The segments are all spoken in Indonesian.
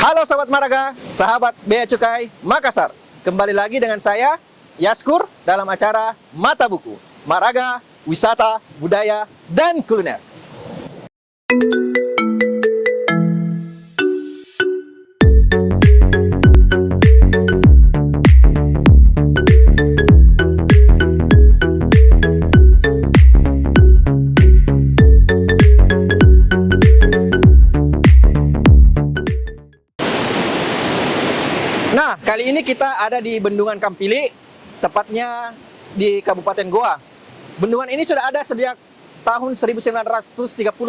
Halo Sobat Maraga, sahabat Bea Cukai Makassar. Kembali lagi dengan saya, Yaskur, dalam acara Mata Buku, Maraga, Wisata, Budaya, dan Kuliner. Nah, kali ini kita ada di Bendungan Kampili, tepatnya di Kabupaten Goa. Bendungan ini sudah ada sejak tahun 1930,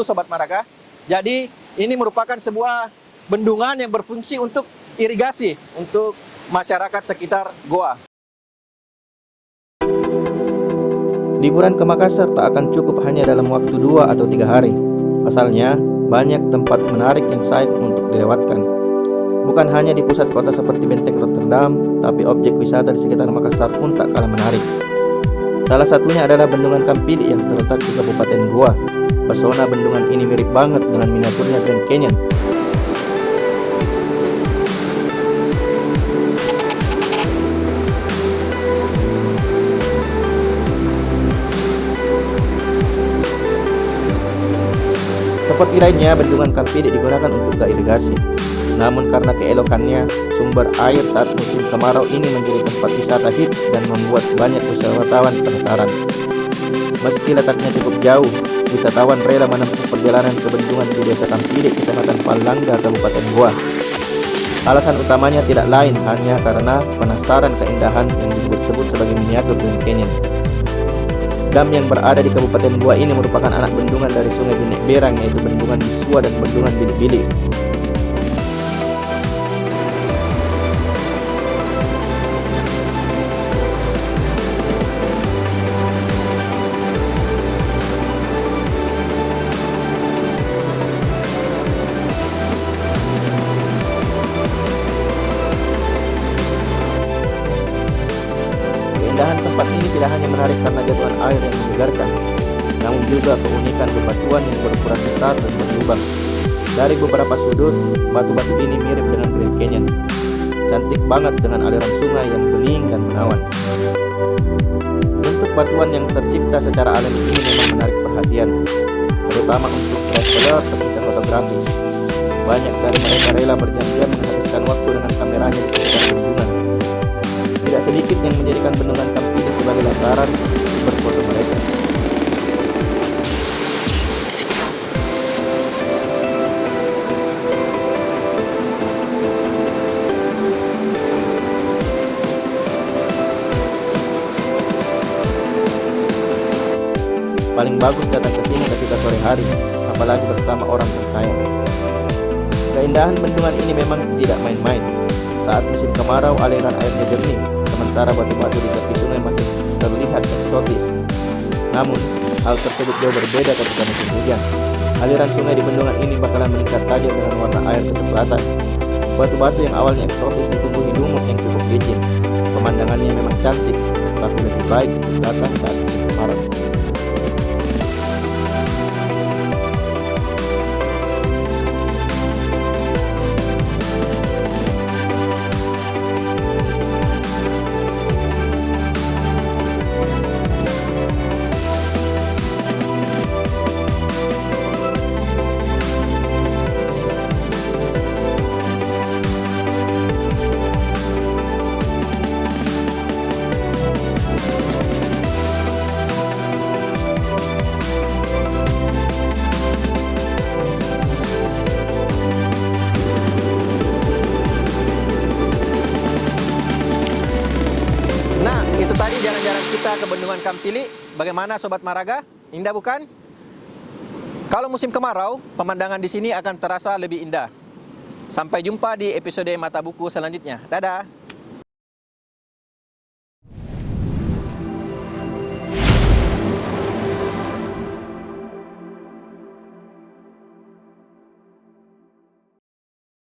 Sobat Maraga. Jadi, ini merupakan sebuah bendungan yang berfungsi untuk irigasi untuk masyarakat sekitar Goa. Liburan ke Makassar tak akan cukup hanya dalam waktu 2 atau 3 hari. Pasalnya, banyak tempat menarik yang sayang untuk dilewatkan. Bukan hanya di pusat kota seperti Benteng Rotterdam, tapi objek wisata di sekitar Makassar pun tak kalah menarik. Salah satunya adalah Bendungan Kampili yang terletak di Kabupaten Goa. Pesona bendungan ini mirip banget dengan miniaturnya Grand Canyon. Seperti lainnya, Bendungan Kampili digunakan untuk irigasi. Namun karena keelokannya, sumber air saat musim kemarau ini menjadi tempat wisata hits dan membuat banyak wisatawan penasaran. Meski letaknya cukup jauh, wisatawan rela menempuh perjalanan ke bendungan di Desa Kampili, Kecamatan Palangga, Kabupaten Goa. Alasan utamanya tidak lain hanya karena penasaran keindahan yang disebut sebagai miniatur Grand Canyon. Dam yang berada di Kabupaten Goa ini merupakan anak bendungan dari Sungai Genek Berang, yaitu Bendungan Bisua dan Bendungan Bili-Bili. Keindahan tempat ini tidak hanya menarik karena jatuhan air yang menyegarkan, namun juga keunikan bebatuan yang berukuran besar dan berlubang. Dari beberapa sudut, batu-batu ini mirip dengan Grand Canyon. Cantik banget dengan aliran sungai yang bening dan menawan. Bentuk batuan yang tercipta secara alami ini memang menarik perhatian, terutama untuk traveler pecinta fotografi. Banyak dari mereka rela berjam-jam menghabiskan waktu dengan kameranya di sekitar bendungan. Tidak sedikit yang menjadikan Bendungan Kampili sebagai lantaran berfoto mereka. Paling bagus datang ke sini ketika sore hari, apalagi bersama orang tersayang. Keindahan bendungan ini memang tidak main-main. Saat musim kemarau, aliran airnya jernih, sementara batu-batu di tepi sungai makin terlihat eksotis. Namun, hal tersebut jauh berbeda ketika musim hujan. Aliran sungai di bendungan ini bakalan meningkat tajam dengan warna air kecoklatan. Batu-batu yang awalnya eksotis ditumbuhi lumut yang cukup licin. Pemandangannya memang cantik, tapi lebih baik datang saat musim kemarau. Nah, itu tadi jalan-jalan kita ke Bendungan Kampili. Bagaimana Sobat Maraga? Indah bukan? Kalau musim kemarau, pemandangan di sini akan terasa lebih indah. Sampai jumpa di episode Mata Buku selanjutnya. Dadah!